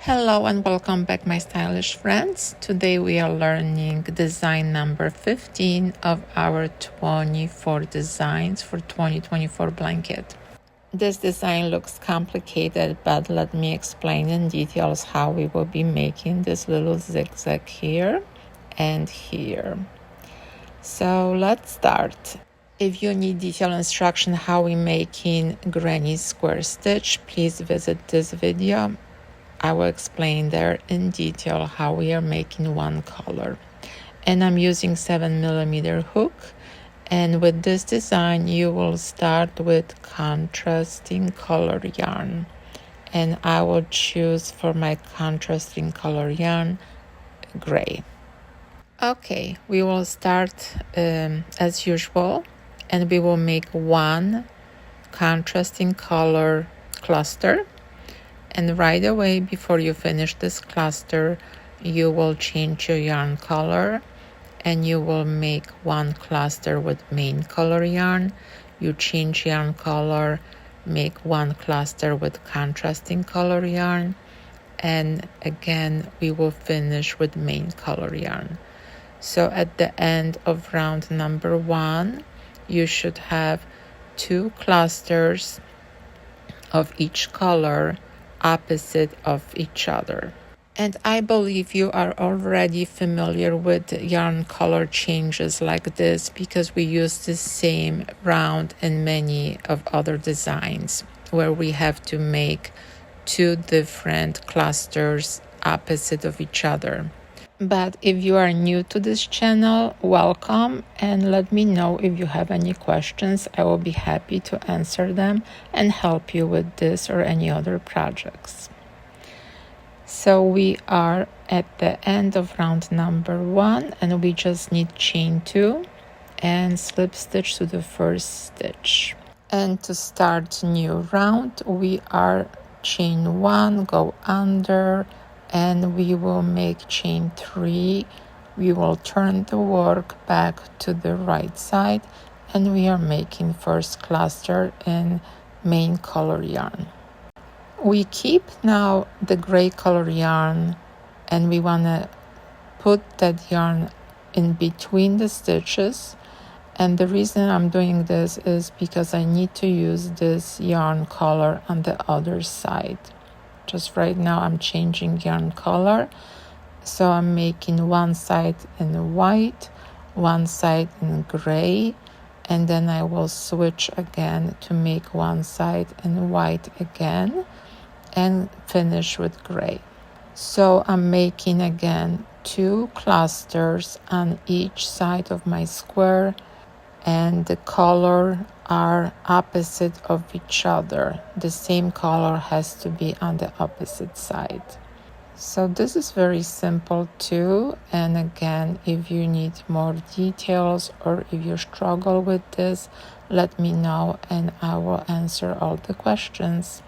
Hello and welcome back, my stylish friends. Today we are learning design number 15 of our 24 designs for 2024 blanket. This design looks complicated, but let me explain in details how we will be making this little zigzag here and here. So let's start. If you need detailed instruction how we making granny square stitch, please visit this video. I will explain there in detail how we are making one color. And I'm using 7mm hook. And with this design, you will start with contrasting color yarn. And I will choose for my contrasting color yarn, gray. Okay, we will start as usual. And we will make one contrasting color cluster. And right away, before you finish this cluster, you will change your yarn color and you will make one cluster with main color yarn. You change yarn color, make one cluster with contrasting color yarn, and again, we will finish with main color yarn. So at the end of round number 1, you should have 2 clusters of each color opposite of each other. And I believe you are already familiar with yarn color changes like this because we use the same round in many of other designs where we have to make 2 different clusters opposite of each other. But if you are new to this channel, welcome, and let me know if you have any questions. I will be happy to answer them and help you with this or any other projects. So we are at the end of round number 1 and we just need chain 2 and slip stitch to the first stitch. And to start new round, we are chain 1, go under, and we will make chain 3. We will turn the work back to the right side and we are making first cluster in main color yarn. We keep now the gray color yarn and we want to put that yarn in between the stitches, and the reason I'm doing this is because I need to use this yarn color on the other side. Just right now I'm changing yarn color, so I'm making one side in white, one side in gray, and then I will switch again to make one side in white again and finish with gray. So I'm making again 2 clusters on each side of my square, and the color are opposite of each other. The same color has to be on the opposite side. So this is very simple too, and again, if you need more details or if you struggle with this, let me know and I will answer all the questions.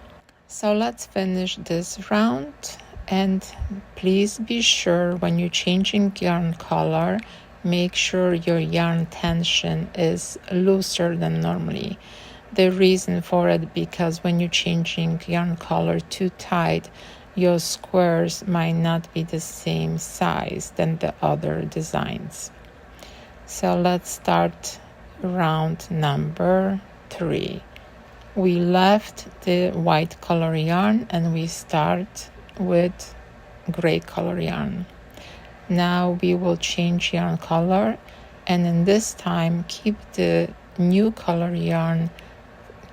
So let's finish this round, and please be sure when you're changing yarn color, make sure your yarn tension is looser than normally. The reason for it, because when you're changing yarn color too tight, your squares might not be the same size than the other designs. So let's start round number 3. We left the white color yarn and we start with gray color yarn. Now we will change yarn color, and in this time keep the new color yarn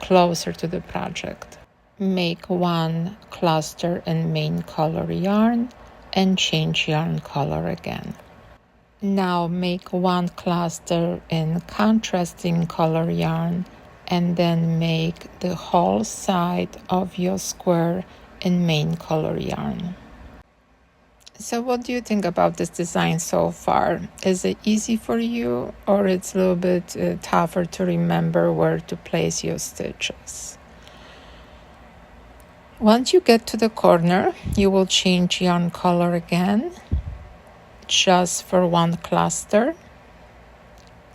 closer to the project. Make one cluster in main color yarn and change yarn color again. Now make one cluster in contrasting color yarn and then make the whole side of your square in main color yarn. So what do you think about this design so far? Is it easy for you, or it's a little bit tougher to remember where to place your stitches? Once you get to the corner, you will change yarn color again, just for one cluster.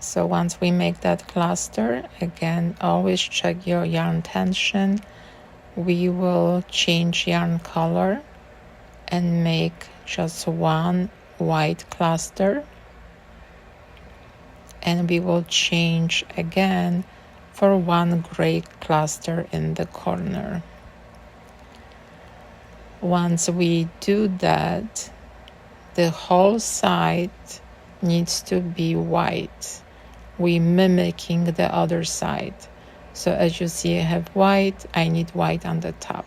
So once we make that cluster, again, always check your yarn tension. We will change yarn color and make just one white cluster, and we will change again for one gray cluster in the corner. Once we do that, the whole side needs to be white. We're mimicking the other side. So as you see, I have white, I need white on the top.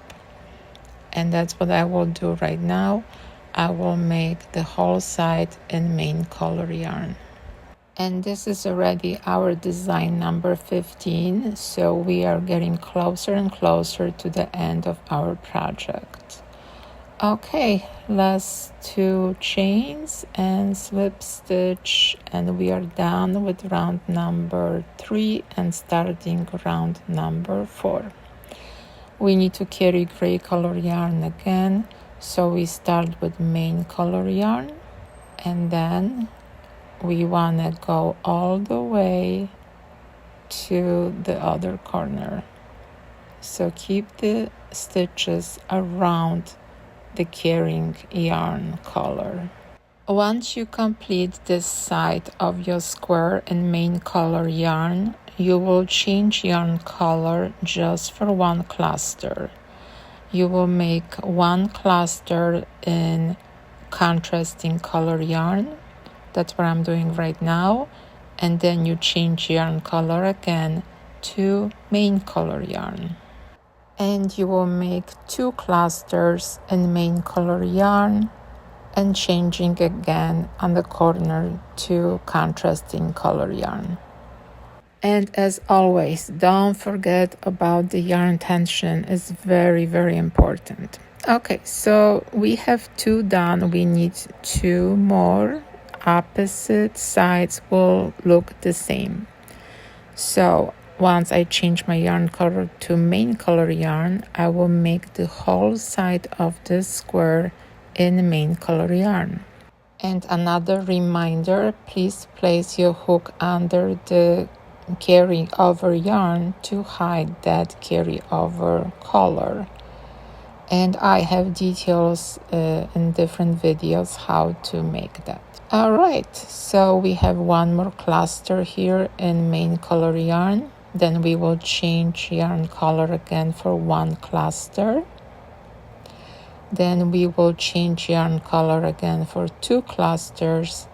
And that's what I will do right now. I will make the whole side in main color yarn. And this is already our design number 15, so we are getting closer and closer to the end of our project. Okay, last 2 chains and slip stitch, and we are done with round number 3 and starting round number 4. We need to carry gray color yarn again, so we start with main color yarn, and then we want to go all the way to the other corner. So keep the stitches around the carrying yarn color. Once you complete this side of your square in main color yarn, you will change yarn color just for one cluster. You will make one cluster in contrasting color yarn. That's what I'm doing right now. And then you change yarn color again to main color yarn. And you will make 2 clusters in main color yarn and changing again on the corner to contrasting color yarn. And as always, don't forget about the yarn tension. It's very, very important. Okay, so we have 2 done. We need 2 more. Opposite sides will look the same. So once I change my yarn color to main color yarn, I will make the whole side of this square in main color yarn. And another reminder, please place your hook under the carry over yarn to hide that carry over color. And I have details in different videos how to make that. Alright, so we have 1 more cluster here in main color yarn. Then we will change yarn color again for 1 cluster. Then we will change yarn color again for 2 clusters.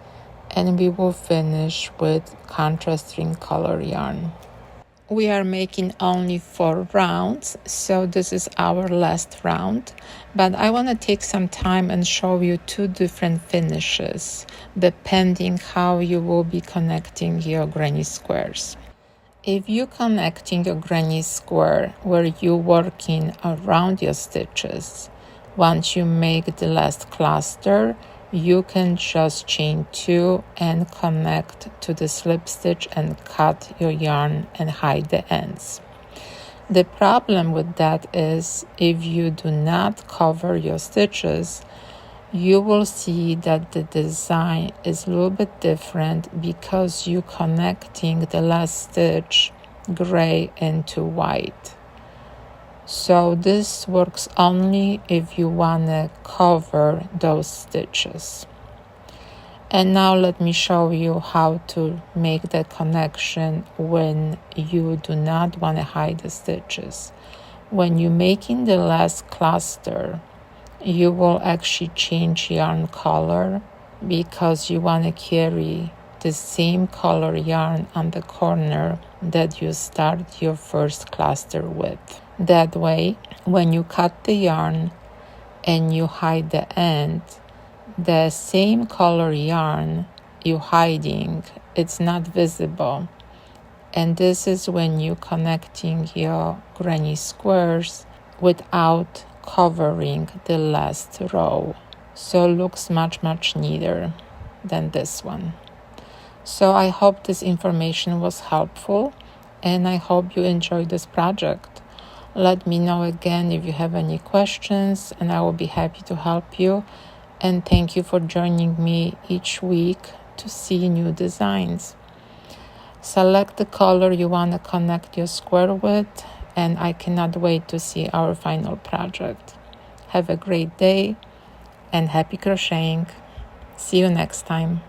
And we will finish with contrasting color yarn. We are making only 4 rounds, so this is our last round. But I want to take some time and show you 2 different finishes, depending how you will be connecting your granny squares. If you're connecting your granny square where you're working around your stitches, once you make the last cluster, you can just chain 2 and connect to the slip stitch and cut your yarn and hide the ends. The problem with that is if you do not cover your stitches, you will see that the design is a little bit different because you're connecting the last stitch gray into white. So this works only if you want to cover those stitches. And now let me show you how to make the connection when you do not want to hide the stitches. When you're making the last cluster, you will actually change yarn color because you want to carry the same color yarn on the corner that you start your first cluster with. That way, when you cut the yarn and you hide the end, the same color yarn you're hiding, it's not visible. And this is when you're connecting your granny squares without covering the last row. So it looks much neater than this one. So I hope this information was helpful and I hope you enjoyed this project. Let me know again if you have any questions and I will be happy to help you. And thank you for joining me each week to see new designs. Select the color you want to connect your square with, and I cannot wait to see our final project. Have a great day. and happy crocheting. See you next time.